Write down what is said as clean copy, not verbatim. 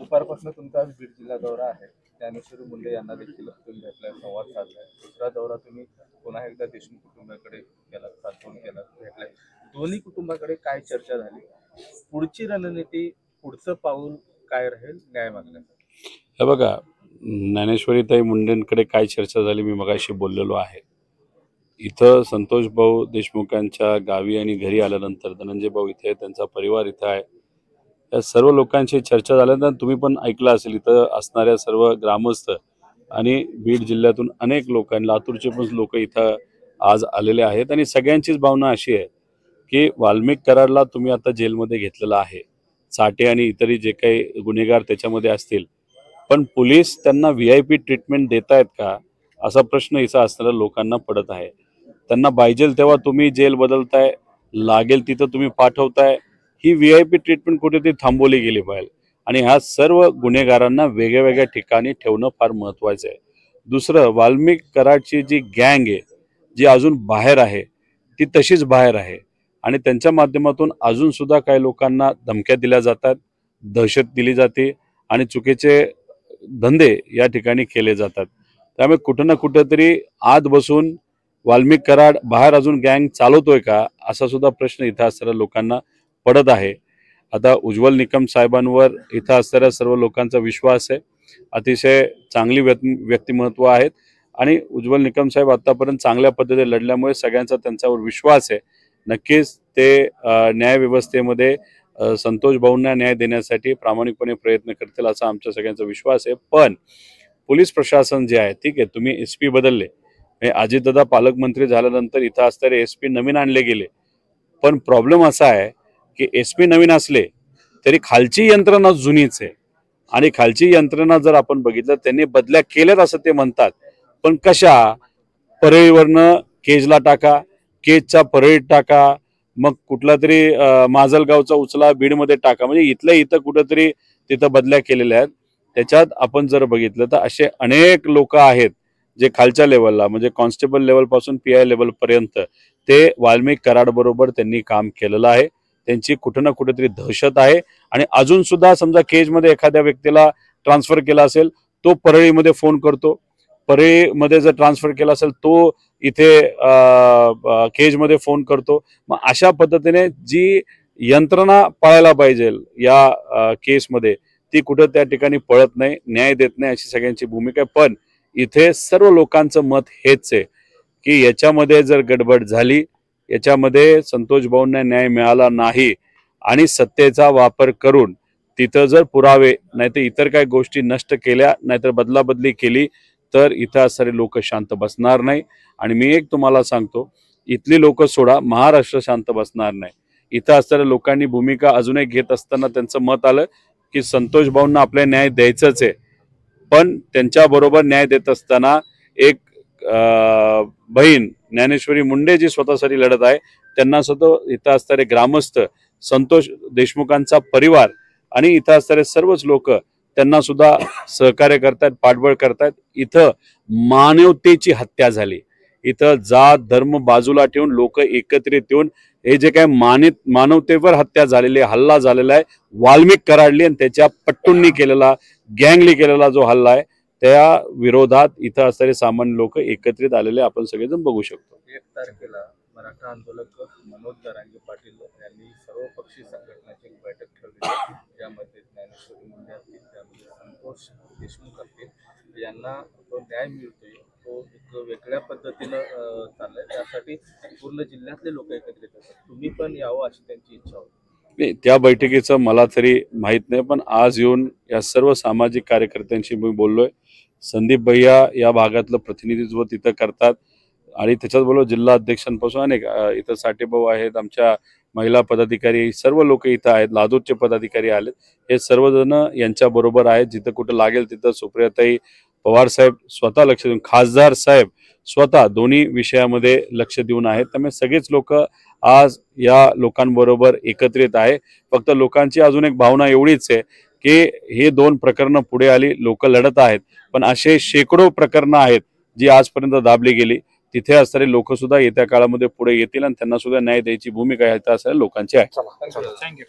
दुपारपासून तुमचा आज बीड जिल्हा दौरा आहे. ज्ञानेश्वरी मुंडे यांना देखील तुम्ही भेटलाय, संवाद साधलाय. दुसरा दौरा तुम्ही पुन्हा एकदा देशमुख कुटुंबाकडे गेलात, सातवून केलात, भेटलाय. दोन्ही कुटुंबाकडे काय चर्चा झाली, पुढची रणनीती, पुढचं पाऊल काय राहील न्याय मागण्यासाठी? हे बघा, ज्ञानेश्वरीताई मुंडेंकडे काय चर्चा झाली मी मगाशी बोललेलो आहे. इथं संतोष भाऊ देशमुखांच्या गावी आणि घरी आल्यानंतर धनंजय भाऊ इथे, त्यांचा परिवार इथं आहे, या सर्व लोकांची चर्चा झाल्यानंतर तुम्ही पण ऐकलं असेल, इथं असणाऱ्या सर्व ग्रामस्थ आणि बीड जिल्ह्यातून अनेक लोकांना, लातूरचे पण लोक इथं आज आलेले आहेत आणि सगळ्यांचीच भावना अशी आहे की वाल्मिक कराडला तुम्ही आता जेलमध्ये घेतलेला आहे, साठे आणि इतरही जे काही गुन्हेगार त्याच्यामध्ये असतील, पण पोलीस त्यांना VIP ट्रीटमेंट देत आहेत का, असा प्रश्न इथं असणाऱ्या लोकांना पडत आहे. त्यांना पाहिजे तेव्हा तुम्ही जेल बदलताय, लागेल तिथं तुम्ही पाठवताय. ही VIP ट्रीटमेंट कुठेतरी थांबवली गेली पाहिजे आणि ह्या सर्व गुन्हेगारांना वेगळ्या वेगळ्या ठिकाणी ठेवणं फार महत्त्वाचं आहे. दुसरं, वाल्मिक कराडची जी गँग आहे, जी अजून बाहेर आहे, ती तशीच बाहेर आहे आणि त्यांच्या माध्यमातून अजून सुद्धा काही लोकांना धमक्या दिल्या जातात, दहशत दिली जाते आणि चुकीचे धंदे या ठिकाणी केले जातात. त्यामुळे कुठं ना कुठंतरी आत बसून वाल्मिक कराड बाहेर अजून गँग चालवतोय का, असा सुद्धा प्रश्न इथं असणाऱ्या लोकांना पडत आहे. आता उज्ज्वल निकम साहेबांवर इथं असणाऱ्या सर्व लोकांचा विश्वास आहे. अतिशय चांगली व्यक्तिमत्व आहेत आणि उज्ज्वल निकम साहेब आतापर्यंत चांगल्या पद्धतीने लढल्यामुळे सगळ्यांचा त्यांच्यावर विश्वास आहे. नक्कीच ते न्यायव्यवस्थेमध्ये संतोष भाऊंना न्याय देण्यासाठी प्रामाणिकपणे प्रयत्न करतील असा आमच्या सगळ्यांचा विश्वास आहे. पण पोलीस प्रशासन जे आहे, ठीक आहे, तुम्ही SP बदलले, अजितदादा पालकमंत्री झाल्यानंतर इथं असणारे SP नवीन आणले गेले, पण प्रॉब्लेम असा आहे की SP नवीन असले तरी खालची यंत्रणा जुनीच आहे आणि खालची यंत्रणा जर आपण बघितलं, त्यांनी बदल्या केल्यात असं ते म्हणतात, पण कशा, परळीवरनं केजला टाका, केजचा परळीत टाका, मग कुठला तरी माजलगावचा उचला बीडमध्ये टाका, म्हणजे इथल्या इथं कुठंतरी तिथं बदल्या केलेल्या आहेत. त्याच्यात आपण जर बघितलं तर असे अनेक लोक आहेत जे खालच्या लेवलला, म्हणजे कॉन्स्टेबल लेवलपासून PI लेवलपर्यंत ते वाल्मिक कराड बरोबर त्यांनी काम केलेलं आहे. त्यांची कुठं ना कुठेतरी दहशत आहे आणि अजून सुद्धा समजा केजमध्ये एखाद्या व्यक्तीला ट्रान्सफर केला असेल, तो परळीमध्ये फोन करतो, परळीमध्ये जर ट्रान्सफर केला असेल तो इथे केजमध्ये फोन करतो. मग अशा पद्धतीने जी यंत्रणा पाळायला पाहिजे या केसमध्ये, ती कुठं त्या ठिकाणी पळत नाही, न्याय देत नाही, अशी सगळ्यांची भूमिका आहे. पण इथे सर्व लोकांचं मत हेच आहे की याच्यामध्ये जर गडबड झाली, याच्यामध्ये संतोष भाऊंना न्याय मिळाला नाही आणि सत्तेचा वापर करून तिथं जर पुरावे नाहीतर इतर काही गोष्टी नष्ट केल्या, नाहीतर बदलाबदली केली, तर इथं असणारे लोक शांत बसणार नाही. आणि मी एक तुम्हाला सांगतो, इथली लोक सोडा, महाराष्ट्र शांत बसणार नाही. इथं असणाऱ्या लोकांनी भूमिका अजून एक घेत असताना त्यांचं मत आलं की संतोष भाऊंना आपल्या न्याय द्यायचंच आहे, पण त्यांच्याबरोबर न्याय देत असताना एक बहीण ज्ञानेश्वरी मुंडे जी स्वतःसाठी लढत आहे, त्यांना सुद्धा इथं असणारे ग्रामस्थ, संतोष देशमुखांचा परिवार आणि इथं असणारे सर्वच लोक त्यांना सुद्धा सहकार्य करतात, पाठबळ करतात. इथं मानवतेची हत्या झाली, इथं जात धर्म बाजूला ठेवून लोक एकत्रित येऊन हे जे काय मानवतेवर हत्या झालेली, हल्ला झालेला आहे वाल्मिक कराडली आणि त्याच्या पट्टूंनी केलेला, गँगली केलेला जो हल्ला आहे, त्या विरोधात इथं असणारे सामान्य लोक एकत्रित आलेले आपण सगळेजण बघू शकतो. 1 तारखेला मराठा आंदोलक मनोज जरांगे पाटील यांनी सर्वपक्षीय संघटनेची बैठक ठेवली, ज्यामध्ये ज्ञानेश्वरी मुंडे असतील, त्यामध्ये संतोष देशमुख असतील, यांना तो न्याय मिळतोय तो एक वेगळ्या पद्धतीनं चाललाय. त्यासाठी पूर्ण जिल्ह्यातले लोक एकत्रित होतात. तुम्ही पण यावं अशी त्यांची इच्छा होती. त्या बैठकीचं मला तरी माहीत नाही, पण आज येऊन या सर्व सामाजिक कार्यकर्त्यांशी मी बोललोय. संदीप भैया या भागातलं प्रतिनिधित्व तिथं करतात आणि त्याच्याचबरोबर जिल्हा अध्यक्षांपासून अनेक इथं साठेभाऊ आहेत, आमच्या महिला पदाधिकारी, सर्व लोक इथं आहेत, लातूरचे पदाधिकारी आलेत, हे सर्वजण यांच्याबरोबर आहेत. जिथं कुठं लागेल तिथं सुप्रियाताई पवार साहेब स्वतः लक्ष देऊन, खासदार साहेब स्वतः दोन्ही विषयामध्ये लक्ष देऊन आहेत. त्यामुळे सगळेच लोक आज या लोकांबरोबर एकत्रित आहे. फक्त लोकांची अजून एक भावना एवढीच आहे की हे 2 प्रकरणं पुढे आली, लोक लढत आहेत, पण असे शेकडो प्रकरणं आहेत जी आजपर्यंत दाबली गेली. तिथे असणारे लोक सुद्धा येत्या काळामध्ये पुढे येतील आणि त्यांना सुद्धा न्याय द्यायची भूमिका आहे असणाऱ्या लोकांची आहे. थँक्यू.